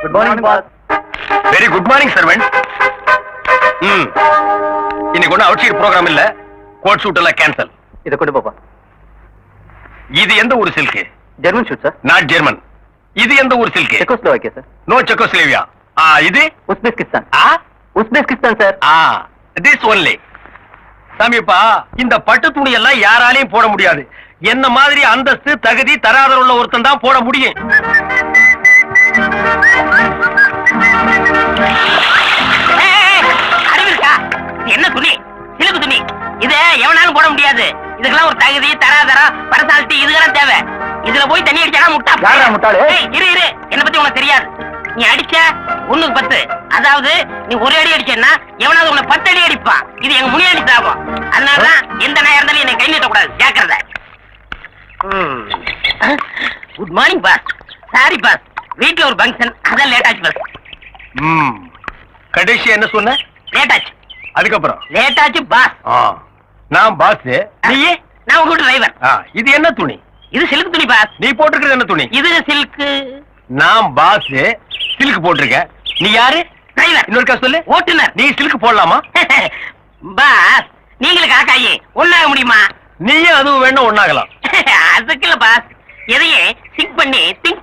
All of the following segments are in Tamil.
Good morning boss. Very good morning servant. இன்னைக்கு ஒன்னும் அவுட் சைட் ப்ரோக்ராம் இல்ல, கோட் ஷூட் எல்லாம் கேன்சல். இத கொண்டு பாப்பா. இது எந்த ஊர் silk? German suit sir. Not German. இது எந்த ஊர் silk? Czechoslovakia sir. No Czechoslovakia. இது Uzbekistan. Uzbekistan sir. This only. சாமிப்பா, இந்த பட்டு துணி எல்லாம் யாராலையும் போட முடியாது. என்ன மாதிரி அந்தஸ்து தகுதி தராதர உள்ள ஒருத்தன் தான் போட முடியும். அறிவிருக்கா? என்ன துணி? சிலுக்கு துணி. இது எவனாலும் போட முடியாது. இதுக்கெல்லாம் ஒரு தகுதி தராதரம் பர்சனாலிட்டி இதுக்கெல்லாம் தேவை. இதுல போய் தண்ணி அடிச்சா முட்டாளு. இரு என்ன பத்தி உனக்கு தெரியாது. நீ அடிச்ச 1-10. அதாவது நீ ஒரு அடி அடிச்சேன்னா எவனாவது உன்னை 10 அடி அடிப்பான். இது எங்க முனியாண்டி சாபம். அதனாலதான் எந்த நாயா இருந்தாலும் என்னை கை நீட்ட கூடாது. ஜாக்கிரதை. Good morning pass. Sorry boss, வீட்டுல ஒரு ஃபங்க்ஷன், அதான் லேட் ஆச்சு பாஸ். கடைசி என்ன சொன்ன? லேட் ஆச்சு. அதுக்கப்புறம் லேட் ஆச்சு பாஸ். நான் பாஸ், நீயே நான் உங்க டிரைவர். இது என்ன துணி? இது சில்க் துணி பாஸ். நீ போட்டிருக்கிறது என்ன துணி? இது சில்க். நான் பாஸ், சில்க் போட்டிருக்க. நீ யாரு? டிரைவர். இன்னொருக்கா சொல்லு. ஓட்டுநர். நீ சில்க் போடலாமா? பாஸ், நீங்களும் காக்காயி ஒண்ணாக முடியுமா? நீயும் அதுவும் வேணும் ஒண்ணாகலாம். அதுக்கு இல்ல பாஸ், எதையே திங்க்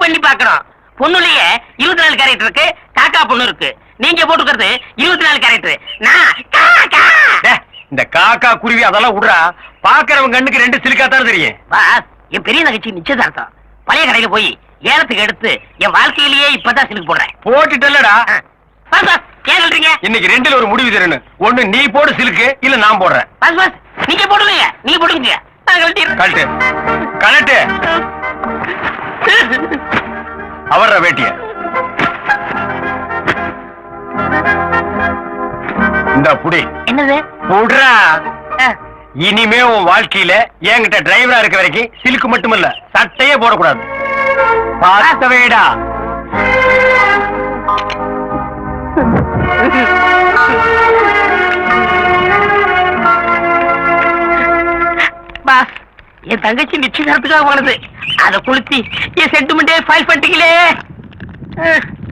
பண்ணி பாக்கணும். பொண்ணுலயே 24 கேரக்டர் இருக்கு, காக்கா பொண்ணு இருக்கு. நீங்க போட்டுக்கிறது 24 கேரக்டர். நான் காக்கா. இந்த காக்கா குருவி அதெல்லாம் விடுறா. பாக்குறவங்க கண்ணுக்கு 2 சில்கா தான் தெரியும். பாஸ், என் பெரிய நகைச்சி நிச்சயதார்த்தம். பழைய கடையில போய் ஏலத்துக்கு எடுத்து என் வாழ்க்கையிலேயே இப்பதான் சிலுக்கு போடுறேன். போட்டுட்டல்லடா. பாஸ் பாஸ், ஏன் சொல்றீங்க? இன்னைக்கு 2ல ஒரு முடிவு தரணும். ஒண்ணு நீ போடு சிலுக்கு, இல்ல நான் போடுறேன். பாஸ் பாஸ், நீங்க போடுங்க. நீங்க போடுங்க. கழட்டு கழட்டு. அவர வேட்டிய இந்த புடி. என்னது? புடுறா. இனிமே உன் வாழ்க்கையில என்கிட்ட டிரைவரா இருக்க வரைக்கும் சிலுக்கு மட்டுமல்ல, சட்டையே போடக்கூடாது. பார்த்தவேடா. பாஸ், என் தங்கச்சி நிச்சயதார்த்தத்துக்காக போனது. அதை கொளுத்தி என் சென்டிமெண்டே ஃபைல் பண்ணிட்டீங்களே.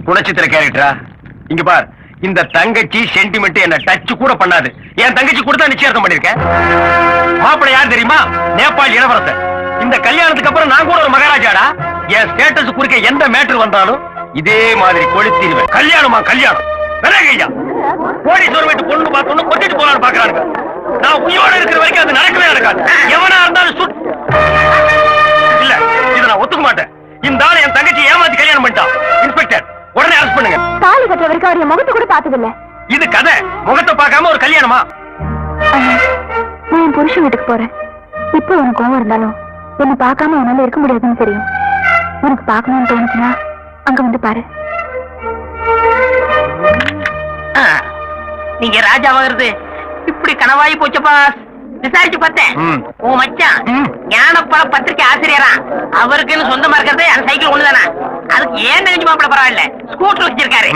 குணச்சித்திர கேரக்டரா? இங்க பார், இந்த தங்கச்சி சென்டிமெண்ட் என்ன டச் கூட பண்ணாது. என் தங்கச்சி கூட தான் நிச்சயார்த்தம் பண்ணிருக்கேன். மாப்பிள்ளை யார் தெரியுமா? நேபாள் இளவரசர். இந்த கல்யாணத்துக்கு அப்புறம் நான் கூட ஒரு மகாராஜாடா. என் ஸ்டேட்டஸ் குறிக்க எந்த மேட்டர் வந்தாலும் இதே மாதிரி கொளுத்திடுவேன். கல்யாணமா கல்யாணம் விலகையா. கோடீஸ்வரர் வீட்டு பொண்ணு பார்த்தோன்னு கொட்டிட்டு போலான்னு பாக்குறாங்க. நான் உயிரோட இருக்கிற வரைக்கும் அது நடக்கவே நடக்காது. எவனா இருந்தாலும் இல்ல, இதை நான் ஒத்துக்க மாட்டேன். இந்த ஆளு என் தங்கச்சி ஏமாத்தி கல்யாணம் பண்ணிட்டான். இன்ஸ்பெக்டர், உடனே அரெஸ்ட் பண்ணுங்க. தாலி கட்டுற வரைக்கும் அவருடைய முகத்தை கூட பார்த்ததில்ல. இது கதை. முகத்தை பார்க்காம ஒரு கல்யாணமா? நான் என் புருஷன் வீட்டுக்கு போறேன். இப்ப உனக்கு கோவம் இருந்தாலும் என்ன பார்க்காம உன்னால இருக்க முடியாதுன்னு தெரியும். உனக்கு பார்க்கணும்னு தோணுச்சுன்னா அங்க வந்து பாரு. நீங்க ராஜாவாகிறது இப்படி கனவாயி போச்சு பாஸ். விசாரிச்சு பார்த்தேன். உன் மச்சான் ஞானப்பழ பத்திரிகை ஆசிரியரா. அவருக்குன்னு சொந்தமா இருக்கிறது அந்த சைக்கிள் ஒண்ணுதானா? அதுக்கு ஏன் நினைச்சு மாப்பிள பரவாயில்ல, ஸ்கூட்டர் வச்சிருக்காரு.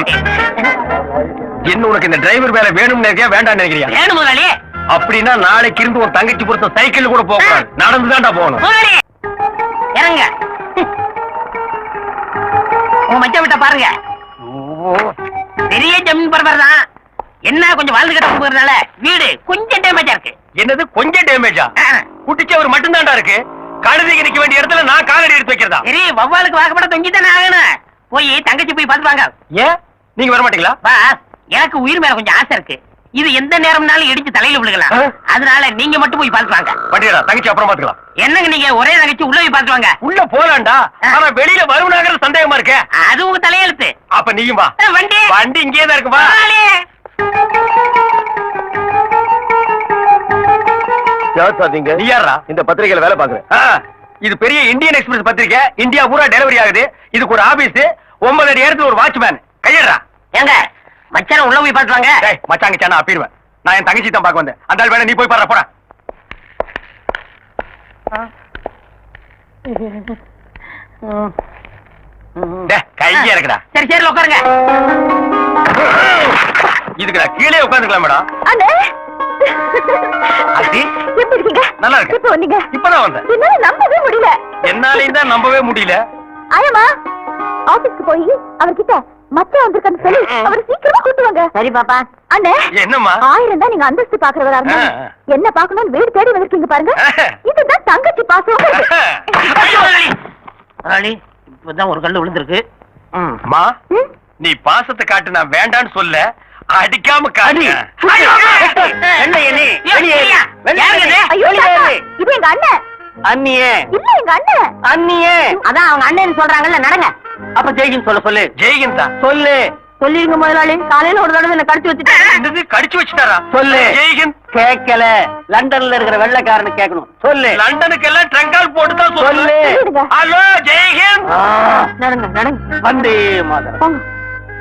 என்ன உனக்கு இந்த டிரைவர் வேலை வேணும்னு நினைக்கியா வேண்டாம் நினைக்கிறியா? வேணும் முதலாளி. அப்படின்னா நாளைக்கு இருந்து உன் தங்கச்சி பொறுத்த சைக்கிள் கூட போக கூடாது, நடந்துதான்டா போகணும். முதலாளி இறங்க. உன் மச்சான் விட்ட பாருங்க. பெரிய ஜமீன் பரபர் தான். என்ன கொஞ்சம் வாழ்ந்து கட்ட போகிறதுனால வீடு கொஞ்சம் டேமேஜா இருக்கு. என்னது கொஞ்சம் டேமேஜா? குட்டிச்சவர் மட்டும் தான்டா இருக்கு. கழுதைக்கு நிக்க வேண்டிய இடத்துல நான் காலடி எடுத்து வைக்கிறதா? சரி, வவ்வாலுக்கு வாக்கப்பட தொங்கித்தானே ஆகணும். போய் தங்கச்சி போய் பாத்துவாங்க. ஏன் நீங்க வர மாட்டீங்களா? பாஸ், எனக்கு உயிர் மேல கொஞ்சம் ஆசை இருக்கு. இது எந்த நேரம்னாலும் இடிச்சு தலையில விழுகலாம். அதனால நீங்க மட்டும் போய் பாத்துவாங்க. பட்டியடா, தங்கச்சி அப்புறம் பாத்துக்கலாம். என்னங்க நீங்க ஒரே தங்கச்சி உள்ள போய் பாத்துவாங்க. உள்ள போலாம்டா, ஆனா வெளியில வருவனாகிற சந்தேகமா இருக்க. அது உங்க தலையெழுத்து. அப்ப நீயும் வா. வண்டி வண்டி இங்கே தான் இருக்கு. வா. நீ யாரா? இந்த பத்திரிகையில வேலை பாக்குறேன். இது பெரிய இந்தியன் எக்ஸ்பிரஸ் பத்திரிகை. இந்தியா பூரா டெலிவரி ஆகுது. இதுக்கு ஒரு ஆபீஸ், 9 அடி இடத்துல ஒரு வாட்ச்மேன். கையடா. ஏங்க மச்சான உள்ள போய் பாத்துவாங்க. மச்சாங்க சானா அப்பிடுவேன். நான் என் தங்கச்சி தான் பார்க்க வந்தேன். அந்த ஆள் வேணா நீ போய் பாரு. போடா. கையா இருக்குடா. சரி சரி உட்காருங்க. இதுக்குடா கீழே உட்காந்துக்கலாம் மேடம். எப்படி இருக்கீங்க? நல்லா இருக்கு. இப்ப வந்தீங்க? இப்பதான் வந்தேன். என்னால நம்பவே முடியல. என்னாலையும் தான் நம்பவே முடியல. ஆயமா ஆபீஸ்க்கு போய் அவர்கிட்ட மச்சான் வந்திருக்கான்னு சொல்லி அவரை சீக்கிரமா கூட்டுவாங்க. சரி பாப்பா. அண்ணே, என்னம்மா 1000 தான் நீங்க அந்தஸ்து பாக்குறவரா இருந்தா என்ன பாக்கணும்னு வீடு தேடி வந்திருக்கீங்க பாருங்க. இதுதான் தங்கச்சி பாசம். ராணி இப்பதான் ஒரு கல்லு விழுந்திருக்கு. அம்மா நீ பாசத்தை காட்டு, நான் வேண்டான்னு சொல்ல, அடிக்காம காட்டு. ஐயோ, தாத்தா, இது எங்க அண்ணன். அண்ணியே இல்ல எங்க அண்ணன். அண்ணியே அதான் அவங்க அண்ணன் சொல்றாங்கல்ல, நடங்க. அப்ப ஜெய்கின் சொல்ல சொல்லு. ஜெய்கின் தான் சொல்லு. சொல்லிருங்க முதலாளி, காலையில ஒரு தடவை என்ன கடிச்சு வச்சுட்டாரு. கடிச்சு வச்சுட்டாரா? சொல்லு. ஜெய்கின் கேட்கல, லண்டன்ல இருக்கிற வெள்ளைக்காரனு கேட்கணும். சொல்லு. லண்டனுக்கு எல்லாம் ட்ரங்கால் போட்டுதான் சொல்லு. சொல்லிடுங்க. ஹலோ ஜெய்கின். நடங்க நடங்க. வந்தே மாதரம். போங்க.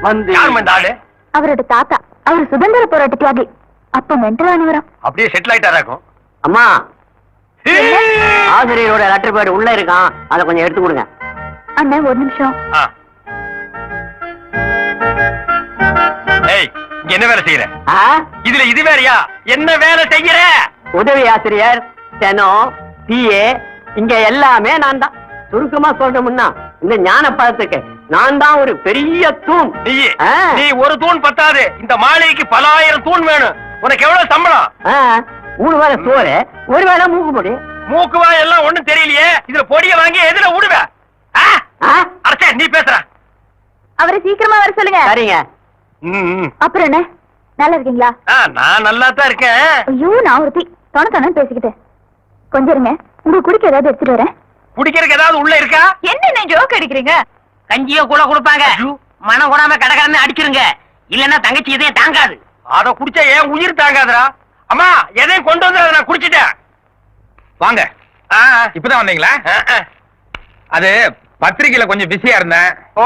வந்தே. யாரும்மா இந்த ஆளு? அவரோட தாத்தா, அவர் சுதந்திர போராட்ட தியாகி. அப்ப மென்டல் ஆனவரம். அப்படியே செட்டில் ஆயிட்டாராக்கும். அம்மா, ஆசிரியரோட லெட்டர் பேட் உள்ள இருக்கான், அதை கொஞ்சம் எடுத்து கொடுங்க. அண்ணன் ஒரு நிமிஷம். ஏய், இங்க என்ன வேலை செய்யற? இதுல இது வேறையா? என்ன வேலை செய்யற? உதவி ஆசிரியர், ஸ்டெனோ, பிஏ, இங்க எல்லாமே நான் தான். சுருக்கமா சொல்லணும்னா இந்த ஞான பதத்துக்கு நான் தான் ஒரு பெரிய தூண். நீ ஒரு தூண் பத்தாது, இந்த மாளிகைக்கு பல ஆயிரம் தூண் வேணும். உனக்கு எவ்வளவு சம்பளம்? 3 வேளை சோறு, 1 வேளை மூக்கு பொடி. மூக்குவா எல்லாம் ஒண்ணும் தெரியலையே, இதுல பொடிய வாங்கி எதுல விடுவ? அரசே நீ பேசுற. அவரை சீக்கிரமா வர சொல்லுங்க. சரிங்க. அப்புறம் என்ன, நல்லா இருக்கீங்களா? நான் நல்லா தான் இருக்கேன். ஐயோ, நான் ஒருத்தி தொண பேசிக்கிட்டேன். கொஞ்சம் இருங்க, உங்களுக்கு குடிக்க ஏதாவது எடுத்துட்டு வரேன். குடிக்கிறதுக்கு ஏதாவது உள்ள இருக்கா? என்ன ஜோக் அடிக்கிறீங்க? கஞ்சியோ கூட கொடுப்பாங்க, மனம் கூடாம கடகடன்னு அடிச்சிருங்க, இல்லன்னா தங்கச்சி இதையும் தாங்காது. அத குடிச்சா ஏன் உயிர் தாங்காதரா? அம்மா எதையும் கொண்டு வந்து அதை நான் குடிச்சிட்டேன். வாங்க. இப்பதான் வந்தீங்களா? அது பத்திரிக்கையில கொஞ்சம் பிஸியா இருந்தேன். ஓ,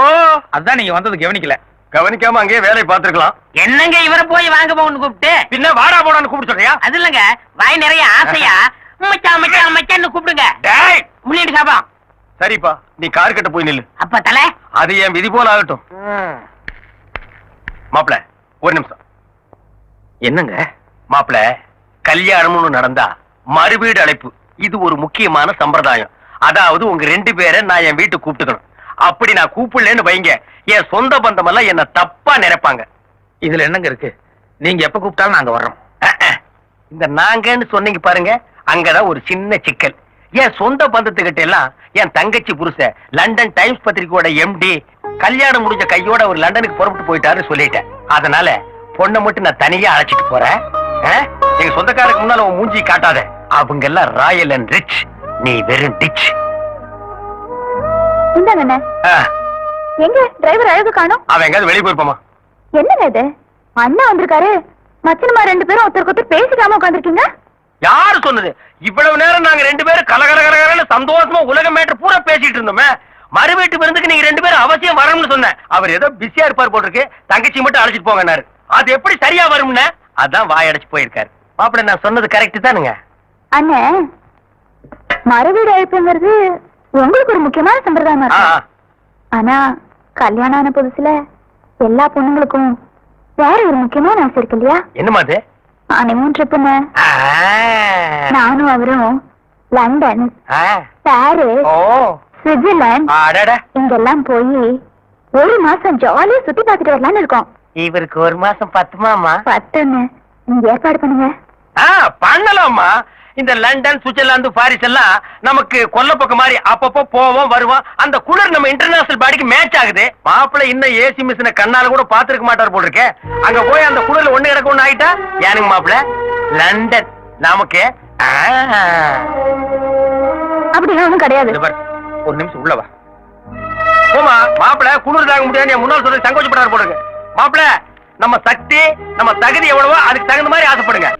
அதான் நீங்க வந்தது கவனிக்கல. கவனிக்காம அங்கேயே வேலையை பார்த்திருக்கலாம். என்னங்க இவரை போய் வாங்க போன்னு கூப்பிட்டு பின்ன வாடா போடான்னு கூப்பிட்டு சொல்றியா? அது இல்லங்க, வாய் நிறைய ஆசையா மச்சான் மச்சான் மச்சான்னு கூப்பிடுங்க. டேய் முன்னிட்டு சாப்பா. சரிப்பா, நீ கார் கிட்ட போய் நில்லு. அப்ப தலை அது என் விதி போல ஆகட்டும். மாப்பிள ஒரு நிமிஷம். என்னங்க மாப்பிள, கல்யாணம்னு நடந்தா மறுவீடு அழைப்பு, இது ஒரு முக்கியமான சம்பிரதாயம். அதாவது உங்க 2 பேரை நான் என் வீட்டுக்கு கூப்பிட்டுக்கணும். அப்படி நான் கூப்பிடலன்னு வைங்க, என் சொந்த பந்தம் எல்லாம் என்ன தப்பா நினைப்பாங்க. இதுல என்னங்க இருக்கு? நீங்க எப்ப கூப்பிட்டாலும் நாங்க வர்றோம். இந்த நாங்கன்னு சொன்னீங்க பாருங்க, அங்கதான் ஒரு சின்ன சிக்கல். என் சொந்த பந்தத்துக்கிட்ட எல்லாம் என் தங்கச்சி புருஷ லண்டன் டைம்ஸ் பத்திரிகையோட எம்டி கல்யாணம் முடிஞ்ச கையோட ஒரு லண்டனுக்கு புறப்பட்டு போயிட்டாருன்னு சொல்லிட்டேன். அதனால பொண்ணை மட்டும் நான் தனியா அழைச்சிட்டு போறேன். எங்க சொந்தக்காரருக்கு முன்னால உன் மூஞ்சி காட்டாத. அவங்க எல்லாம் ராயல் அண்ட் ரிச், நீ வெறும் டிச். இந்தாங்க. எங்க டிரைவர் அழகு காணோம்? அவன் எங்காவது வெளியே போயிருப்பாமா? என்னங்க இது, அண்ணா வந்திருக்காரு, மச்சனமா 2 பேரும் ஒருத்தருக்கு ஒருத்தர் பேசிக்காம உட்காந்துருக்கீங்க. யாரு சொன்னது? இவ்வளவு நேரம் நாங்க 2 பேரும் கலகலகலகல சந்தோஷமா உலக மேட்டர் பூரா பேசிட்டு இருந்தோமே. மறுவீட்டு விருந்துக்கு நீங்க 2 பேரும் அவசியம் வரணும்னு சொன்னேன். அவர் ஏதோ பிஸியா இருப்பார் போட்டிருக்கு, தங்கச்சி மட்டும் அழைச்சிட்டு போங்கன்னாரு. அது எப்படி சரியா வரும்னு அதான் வாயடைச்சு போயிருக்காரு. மாப்பிள்ள, நான் சொன்னது கரெக்ட் தானுங்க? அண்ணே, மறுவீடு அழைப்புங்கிறது உங்களுக்கு ஒரு முக்கியமான சம்பிரதாயமா இருக்கு. ஆனா கல்யாணம் ஆன புதுசுல எல்லா பொண்ணுங்களுக்கும் வேற ஒரு முக்கியமான ஆசை இருக்கு இல்லையா? என்னமா அது? ஹனிமூன் ட்ரிப்புன்னு. நானும் அவரும் லண்டன், பாரிஸ், சுவிட்சர்லாந்து இங்கெல்லாம் போய் 1 மாசம் ஜாலியா சுத்தி பார்த்துட்டு வரலாம்னு இருக்கோம். இவருக்கு 1 மாசம் பத்துமாமா? 10ன்னு நீங்க ஏற்பாடு பண்ணுங்க. பண்ணலாமா? இந்த லண்டன், சுவிட்சர்லாந்து, பாரிஸ் எல்லாம் நமக்கு கொல்லப்பக்கம் மாதிரி அப்பப்போ போவோம் வருவோம். அந்த குளிர் நம்ம இன்டர்நேஷனல் பாடிக்கு மேட்ச் ஆகுது. மாப்பிள்ள இன்னும் ஏசி மிஷினை கண்ணால கூட பாத்துருக்க மாட்டார் போல் இருக்கே. அங்க போய் அந்த குளிர்ல ஒண்ணு கிடக்க ஒண்ணு ஆயிட்டா ஏனுங்க மாப்பிள்ள? லண்டன் நமக்கு அப்படி ஒண்ணும் கிடையாது. ஒரு நிமிஷம் உள்ளவா. போமா மாப்பிள்ள, குளிர் தாங்க முடியாது முன்னாள் சொல்ல சங்கோச்சப்பட்டார் போல் இருக்கு. மாப்பிள்ள, நம்ம சக்தி நம்ம தகுதி எவ்வளவோ அதுக்கு தகுந்த மாதிரி ஆசைப்படுங்க.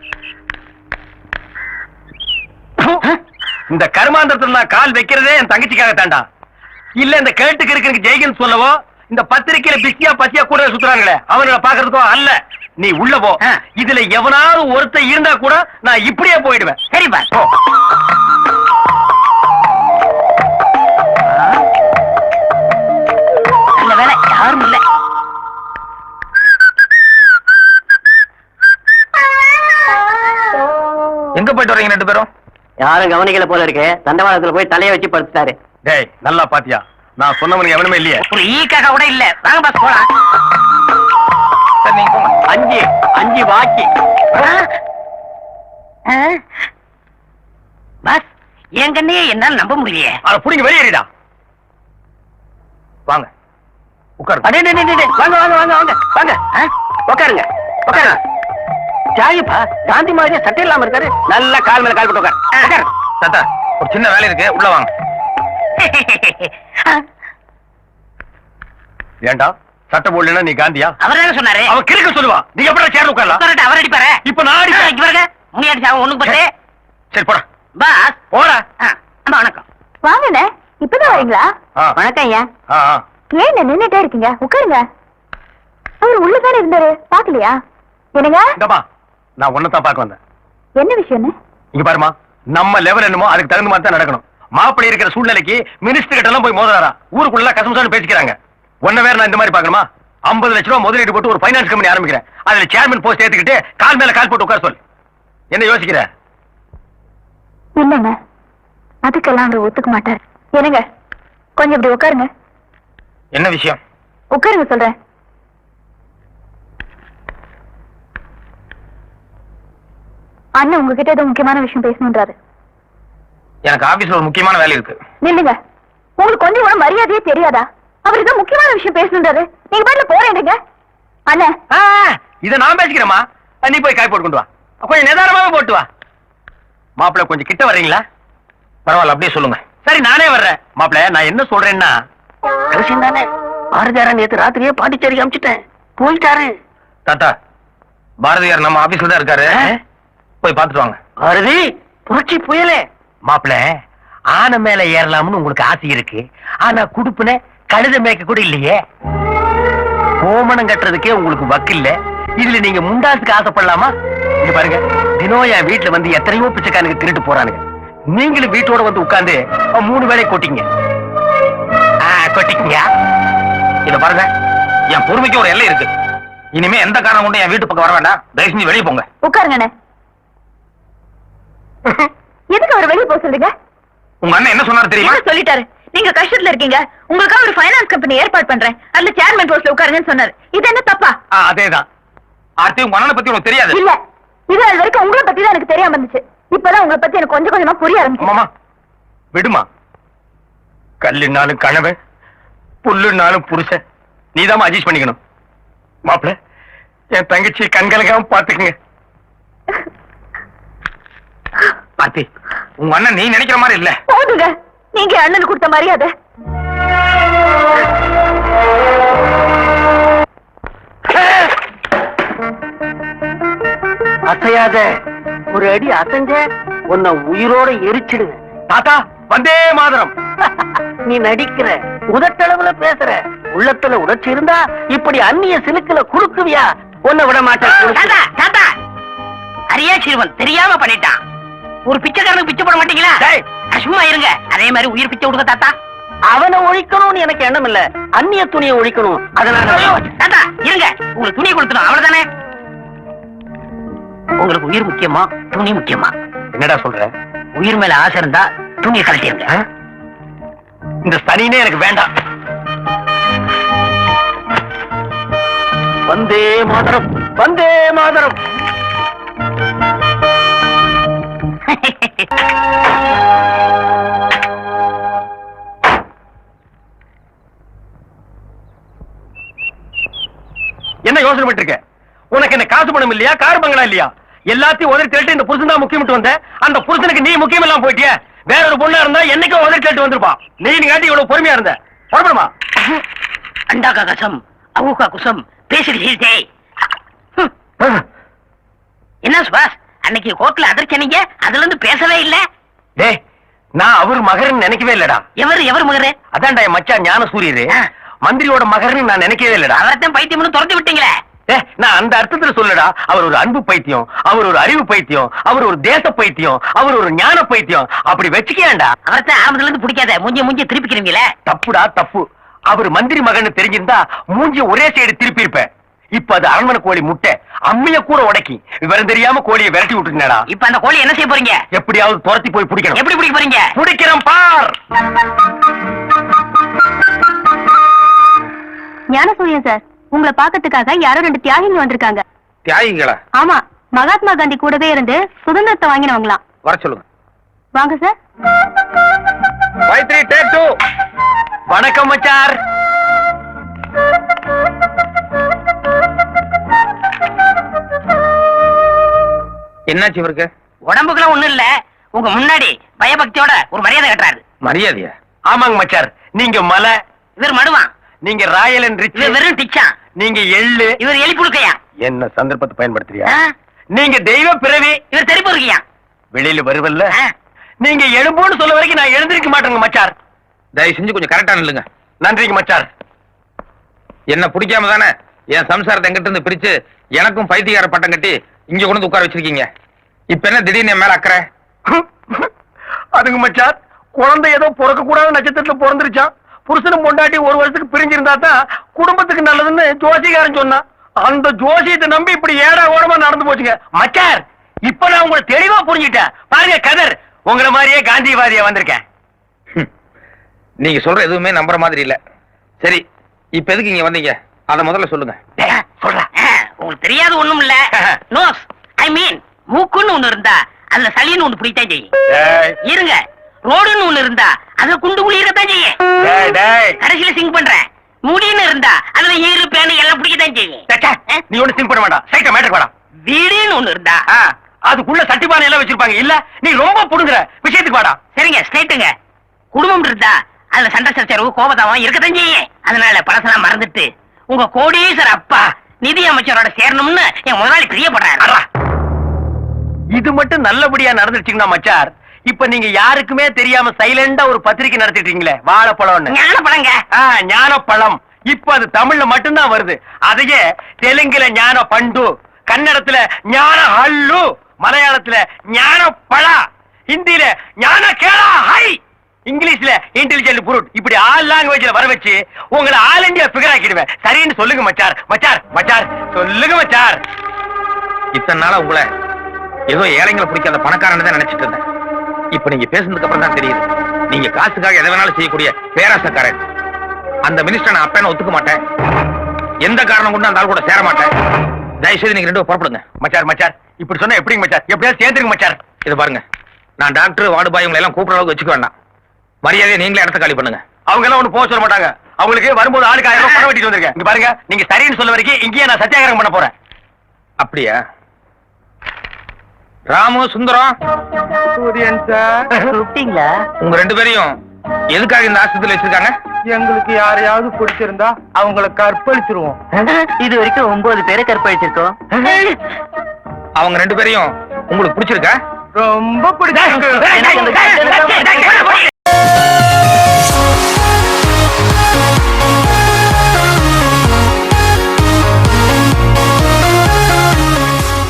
இந்த கருமாந்திரத்துல நான் கால் வைக்கிறதே என் தங்கச்சிக்காக தாண்டா. இல்ல இந்த கேட்டுக்கு இருக்கு ஜெய்கன் சொல்லவோ, இந்த பத்திரிக்கையில பிஸியா பசியா கூட சுத்துறாங்களே அவங்களை பாக்குறதுக்கோ அல்ல. நீ உள்ள போ. இதுல எவனாவது ஒருத்தர் இருந்தா கூட நான் இப்படியே போயிடுவேன். சரிப்பா. நல்ல வேலை யாரும் இல்ல. எங்க போயிட்டு வரீங்க 2 பேரும்? யாரும் கவனிக்கல போல இருக்கு. தண்டவாளத்துல போய் தலைய வச்சு படுத்துட்டாரு. டேய் நல்லா பாத்தியா, நான் சொன்னவனுக்கு எவனுமே இல்லையே. ஒரு ஈக்காக கூட இல்ல. வாங்க பாஸ் போலாம். சரி நீங்க போங்க. 5 பாக்கி. பாஸ் என் கண்ணையே என்னால நம்ப முடியலையே. அத புடிங்க வெளியேறிடா. வாங்க உட்காரு. அடே டே டே வாங்க வாங்க வாங்க வாங்க வாங்க. உட்காருங்க உட்காருங்க. ஜாயிப்பா காந்தி மாதிரியே சட்டை இல்லாம இருக்காரு. நல்லா கால் மேல கால் போட்டு உட்காரு. தாத்தா ஒரு சின்ன வேலை இருக்கு, உள்ள வாங்க. ஏண்டா சட்டை போடலன்னா நீ காந்தியா? அவர் என்ன சொன்னாரு? அவன் கிறுக்க சொல்லுவா. நீ எப்படி சேர்ந்து உட்காரலாம்? உட்காரட்ட அவர் அடிப்பாரு. இப்ப நான் அடிப்பேன். இங்க பாருங்க முனியாடி சாவ ஒண்ணுக்கு பத்து. சரி போடா பாஸ் போடா. அம்மா வணக்கம். வாங்கண்ணே, இப்பதான் வரீங்களா? வணக்கம் ஐயா. ஏன் நின்னுட்டே இருக்கீங்க? உட்காருங்க. அவர் உள்ளதானே இருந்தாரு, பாக்கலையா? என்னங்க? இந்தமா நான் ஒன்னதான் பார்க்க வந்தேன். என்ன விஷயம்னு? இங்க பாருமா, நம்ம லெவல் என்னமோ அதுக்கு தகுந்த மாதிரி தான் நடக்கணும். மாப்பிள்ளை இருக்கிற சூழ்நிலைக்கு மினிஸ்டர் கிட்ட எல்லாம் போய் மோதுறாரா? ஊருக்குள்ள கசமுசான்னு பேசிக்கிறாங்க. ஒன்ன வேற நான் இந்த மாதிரி பார்க்கணுமா? 50 லட்சம் ரூபாய் முதலீடு போட்டு ஒரு ஃபைனான்ஸ் கம்பெனி ஆரம்பிக்கிறேன். அதுல சேர்மன் போஸ்ட் ஏத்துக்கிட்டு கால் மேல கால் போட்டு உட்கார சொல்லு. என்ன யோசிக்கிற? இல்லங்க, அதுக்கெல்லாம் அவர் ஒத்துக்க மாட்டார். என்னங்க கொஞ்சம் இப்படி உட்காருங்க. என்ன விஷயம்? உட்காருங்க சொல்றேன். அண்ணன் உங்ககிட்ட ஏதோ முக்கியமான விஷயம் பேசணுன்றாரு. எனக்கு ஆபீஸ்ல ஒரு முக்கியமான வேலை இருக்கு. நில்லுங்க, உங்களுக்கு கொஞ்சம் கூட மரியாதையே தெரியாதா? அவர் ஏதோ முக்கியமான விஷயம் பேசணுன்றாரு, நீங்க பாட்டுல போறேன்டுங்க. அண்ணன் இத நான் பேசிக்கிறேமா. நீ போய் காய் போட்டு கொண்டு வா. கொஞ்சம் நிதானமாவே போட்டு வா. மாப்பிள்ளை கொஞ்சம் கிட்ட வர்றீங்களா? பரவாயில்ல, அப்படியே சொல்லுங்க. சரி நானே வர்றேன். மாப்பிள்ளை நான் என்ன சொல்றேன்னா, அவசியம் தானே. பாரதியாரன் நேத்து ராத்திரியே பாண்டிச்சேரி அமிச்சிட்டேன், போயிட்டாரு. தாத்தா பாரதியார் நம்ம ஆபீஸ்ல தான் இருக்காரு, போய் பார்த்துட்டு வாங்க. பாரதி புரட்சி புயலே. மாப்பிள்ளை ஆனை மேல ஏறலாம்னு உங்களுக்கு ஆசை இருக்கு. ஆனா குடுப்புன கழுத மேய்க்க கூட இல்லையே. கோமணம் கட்டுறதுக்கே உங்களுக்கு வக்கு இல்ல. இதுல நீங்க முண்டாசுக்கு ஆசைப்படலாமா? இங்க பாருங்க, தினம் என் வீட்டுல வந்து எத்தனையோ பிச்சைக்கானுக்கு திருட்டு போறானுங்க. நீங்களும் வீட்டோட வந்து உட்கார்ந்து 3 வேளை கொட்டிங்க. கொட்டிக்கீங்க. இத பாருங்க, என் பொறுமைக்கு ஒரு எல்லை இருக்கு. இனிமே எந்த காரணம் கொண்டு என் வீட்டு பக்கம் வர வேண்டாம். தயவு செஞ்சு வெளியே போங்க. உட்காருங்க அண்ணே. எதுக்கு அவர் வெளியே போக சொல்றீங்க? உங்க அண்ணன் என்ன சொன்னாரு தெரியுமா? என்ன சொல்லிட்டாரு? நீங்க கஷ்டத்துல இருக்கீங்க, உங்களுக்காக ஒரு ஃபைனான்ஸ் கம்பெனி ஏற்பாடு பண்றேன், அதுல சேர்மன் போஸ்ட்ல உட்காருங்கன்னு சொன்னாரு. இது என்ன தப்பா? அதேதான். ஆர்த்தி, உங்க அண்ணனை பத்தி உனக்கு தெரியாது. இல்ல, இது அது வரைக்கும் உங்களை பத்தி தான் எனக்கு தெரியாம இருந்துச்சு. இப்பதான் உங்களை பத்தி எனக்கு கொஞ்சம் கொஞ்சமா புரிய ஆரம்பிச்சு. மாமா விடுமா. கல்லுனாலும் கணவன், புல்லுனாலும் புருஷன். நீதான் அட்ஜஸ்ட் பண்ணிக்கணும். மாப்பிள்ள என் தங்கச்சி கண்கலகாம பாத்துக்குங்க. ஆர்த்தி, உங்க அண்ணன் நீ நினைக்கிற மாதிரி இல்ல. போதுங்க, நீங்க அண்ணனுக்கு கொடுத்த மரியாதை. அசையாத, ஒரு அடி அசைஞ்ச உன்னை உயிரோட எரிச்சிடுவேன். தாத்தா வந்தே மாதரம். நீ நடிக்கிற, உதட்டளவுல பேசுற, உள்ளத்துல உணர்ச்சி இருந்தா இப்படி அந்நிய சிலுக்குல குறுக்குவியா? உன்னை விட மாட்டேன். அரியா சிறுவன் தெரியாம பண்ணிட்டான். ஒரு பிச்சைக்காரனுக்கு பிச்சை போட மாட்டீங்களா? சும்மா இருங்க. அதே மாதிரி உயிர் பிச்சை விடுங்க தாத்தா. அவனை ஒழிக்கணும்னு எனக்கு எண்ணம் இல்ல, அந்நிய துணியை ஒழிக்கணும். அதனால தாத்தா இருங்க, உங்களுக்கு துணியை கொடுத்துடும், அவ்வளவுதானே. உங்களுக்கு உயிர் முக்கியமா துணி முக்கியமா? என்னடா சொல்ற? உயிர் மேல ஆசை இருந்தா துணியை கழட்டிடுங்க. இந்த சனினே எனக்கு வேண்டாம். வந்தே மாதரம், வந்தே மாதரம். என்ன யோசனை பண்ணிட்டு இருக்க? உனக்கு என்ன காசு பணம் இல்லையா? கார் பங்களா இல்லையா? எல்லாத்தையும் உதறி தள்ளிட்டு இந்த புருஷன் தான் முக்கியம் வந்த. அந்த புருஷனுக்கு நீ முக்கியம் எல்லாம் போயிட்டிய. வேற ஒரு பொண்ணா இருந்தா என்னைக்கோ உதறி தள்ளிட்டு வந்திருப்பா. நீ காட்டி இவ்வளவு பொறுமையா இருந்த. புறப்படுமா? அண்டாக்கா கசம் அவுக்கா குசம் பேசிட்டு என்ன சுபாஷ், அன்னைக்கு கோர்ட்ல அதிர்ச்சனீங்க, அதுல இருந்து பேசவே இல்ல. டேய், நான் அவர் மகர்னு நினைக்கவே இல்லடா. எவர் மகரு? அதான்டா என் மச்சான் ஞான சூரியரு. மந்திரியோட மகர்னு நான் நினைக்கவே இல்லடா. அவர்தான் பைத்தியம்னு துரத்தி விட்டீங்களே. நான் அந்த அர்த்தத்துல சொல்லடா. அவர் ஒரு அன்பு பைத்தியம், அவர் ஒரு அறிவு பைத்தியம், அவர் ஒரு தேச பைத்தியம், அவர் ஒரு ஞான பைத்தியம். அப்படி வச்சுக்கேன்டா. அவர்தான் ஆரம்பத்துல இருந்து பிடிக்காத, மூஞ்சி திருப்பிக்கிறீங்களே. தப்புடா தப்பு. அவர் மந்திரி மகன் தெரிஞ்சிருந்தா மூஞ்சி ஒரே சைடு திருப்பி இருப்பேன். இப்ப அது அரண்மனை கோழி முட்டை, அம்மிய கூட உடைக்கி விவரம் தெரியாம கோழியை விரட்டி விட்டுருந்தா. இப்ப அந்த கோழி என்ன செய்ய போறீங்க? எப்படியாவது துரத்தி போய் பிடிக்கணும். எப்படி பிடிக்க போறீங்க? பிடிக்கிறேன் பார். ஞானசூரியன் சார், உங்களை பாக்கிறதுக்காக யாரோ 2 தியாகிங்க வந்திருக்காங்க. தியாகிகளா? ஆமா, மகாத்மா காந்தி கூடவே இருந்து சுதந்திரத்தை வாங்கினவங்களாம். வர சொல்லுங்க. வாங்க சார். 5 3 take 2. வணக்கம் மச்சார். என்னாச்சு இவருக்கு? உடம்புக்குலாம் ஒண்ணும் இல்ல, உங்க முன்னாடி பயபக்தியோட ஒரு மரியாதை கட்டுறாரு. மரியாதையா? ஆமாங்க மச்சார், நீங்க மலை, இவர் மடுவான், நீங்க ராயல் அண்ட் ரிச், இவர் வெறும் டிச்சான், நீங்க எள்ளு, இவர் எலி புழுக்கையா, என்ன சந்தர்ப்பத்தை பயன்படுத்துறியா? ஆ? நீங்க தெய்வ பிறவி, இவர் தெறிப்பு இருக்கியா. வெளியில வருவல்ல, நீங்க எழும்போன்னு சொல்ல வரைக்கும் நான் எழுந்திருக்க மாட்டேங்க மச்சார். தயவு செஞ்சு கொஞ்சம் கரெக்டா நில்லுங்க. நன்றிங்க மச்சார். என்ன பிடிக்காம தானே என் சம்சாரத்தை எங்கிட்ட இருந்து பிரிச்சு எனக்கும் பைத்தியக்கார பட்டம் கட்டி இங்க கொண்டு வந்து உட்கார வச்சிருக்கீங்க. இப்ப என்ன திடீர்னு என் மேல அக்கறை? அதுங்க மச்சார், குழந்தை ஏதோ பிறக்க கூடாத நட்சத்திரத்துல பிறந்துருச்சான். புருஷனும் பொண்டாட்டி 1 வருஷத்துக்கு பிரிஞ்சிருந்தா தான் குடும்பத்துக்கு நல்லதுன்னு ஜோசிகாரன் சொன்னான். அந்த ஜோசியத்தை நம்பி இப்படி ஏடா ஓடமா நடந்து போச்சுங்க மச்சார். இப்ப நான் உங்களை தெளிவா புரிஞ்சுட்டேன். பாருங்க கதர், உங்களை மாதிரியே காந்திவாதியா வந்திருக்கேன். நீங்க சொல்ற எதுவுமே நம்புற மாதிரி இல்ல. சரி, இப்ப எதுக்கு இங்க வந்தீங்க? அத முதல்ல சொல்லுங்க. சொல்றேன். உங்களுக்கு தெரியாது ஒண்ணும் இல்ல. நோஸ், ஐ மீன் மூக்குன்னு ஒண்ணு இருந்தா அதுல சளின்னு ஒண்ணு பிடித்தான் செய்யும். இருங்க, ரோடுன்னு ஒண்ணு இருந்தா அதுல குண்டு குழி இருக்கத்தான் செய்யும். கடைசியில சிங் பண்றேன். முடின்னு இருந்தா அதுல ஈரு பேனு எல்லாம் பிடிக்கத்தான் செய்யும். நீ ஒண்ணு சிங் பண்ண வேண்டாம், சைட்ட மேட்டர் வேண்டாம். வீடுன்னு ஒண்ணு இருந்தா அதுக்குள்ள சட்டிபானை எல்லாம் வச்சிருப்பாங்க இல்ல, நீ ரொம்ப புடுங்குற விஷயத்துக்கு வாடா. சரிங்க, ஸ்ட்ரைட்டுங்க. குடும்பம் இருந்தா அதுல சண்டை சச்சரவு கோபதாவம் இருக்கத்தான் செய்யும். அதனால பழசெல்லாம் மறந்துட்டு உங்க கோடீஸ்வர அப்பா நிதி அமைச்சரோட சேரணும்னு என் முதலாளி பிரியப்படுறாரு. இது மட்டும் நல்லபடியா நடந்துருச்சுங்கன்னா மச்சார், இப்ப நீங்க யாருக்குமே தெரியாம சைலண்டா ஒரு பத்திரிக்கை நடத்திட்டீங்களே, வாழைப்பழம்னு. ஞானப்பழங்க. ஞானப்பழம். இப்ப அது தமிழ்ல மட்டும்தான் வருது. அதையே தெலுங்குல ஞான பண்டு, கன்னடத்துல ஞான ஹல்லு, மலையாளத்துல ஞான பழா, ஹிந்தியில ஞான கேளா ஹை, இங்கிலீஷ்ல இன்டெலிஜென்ட் புரூட், இப்படி ஆல் லாங்குவேஜ்ல வர வச்சு உங்களை ஆல் இந்தியா ஃபிகர் ஆக்கிடுவேன். சரின்னு சொல்லுங்க மச்சார். மச்சார் மச்சார் சொல்லுங்க மச்சார். இத்தனை நாளா உங்களை ஏதோ ஏழைங்களை பிடிக்காத பணக்காரன் தான் நினைச்சிட்டு இருந்தேன். இப்ப நீங்க பேசுனதுக்கு அப்புறம் தான் தெரியுது, நீங்க காசுக்காக எதை வேணாலும் செய்யக்கூடிய பேராசக்காரன். அந்த மினிஸ்டர் நான் அப்ப ஒத்துக்க மாட்டேன். எந்த காரணம் கொண்டு அந்த ஆள் கூட சேர மாட்டேன். தயவுசெய்து நீங்க 2 புறப்படுங்க. மச்சார் மச்சார் இப்படி சொன்னா எப்படிங்க மச்சார்? எப்படியாவது சேர்ந்துருங்க மச்சார். இது பாருங்க, நான் டாக்டர் வார்டு பாய் உங்களை எல்லாம் கூப்பிடுற அளவுக்கு வச்சுக்க வேண்டாம். மரியாதையை நீங்களே இடத்த காலி பண்ணுங்க. அவங்க எல்லாம் ஒண்ணு போக சொல்ல மாட்டாங்க. அவங்களுக்கு வரும்போது ஆளுக்கு 1000 ரூபாய் பணம் வெட்டிட்டு வந்திருக்கேன். இங்க பாருங்க, நீங்க சரின்னு சொல்ல வரைக்கும் இங்கேயே நான் சத்தியாகிரகம் பண்ண போறேன். அப்படியா? ராமு, சுந்தரம், சூரியன் சார், கூப்பிட்டீங்களா? உங்க 2 பேரையும் எதுக்காக இந்த ஆஸ்பத்திரியில வச்சிருக்காங்க? எங்களுக்கு யாரையாவது பிடிச்சிருந்தா அவங்கள கற்பழிச்சிருவோம். இது வரைக்கும் 9 பேரை கற்பழிச்சிருக்கோம். அவங்க 2 பேரையும் உங்களுக்கு பிடிச்சிருக்கா? ரொம்ப பிடிச்சிருக்கு.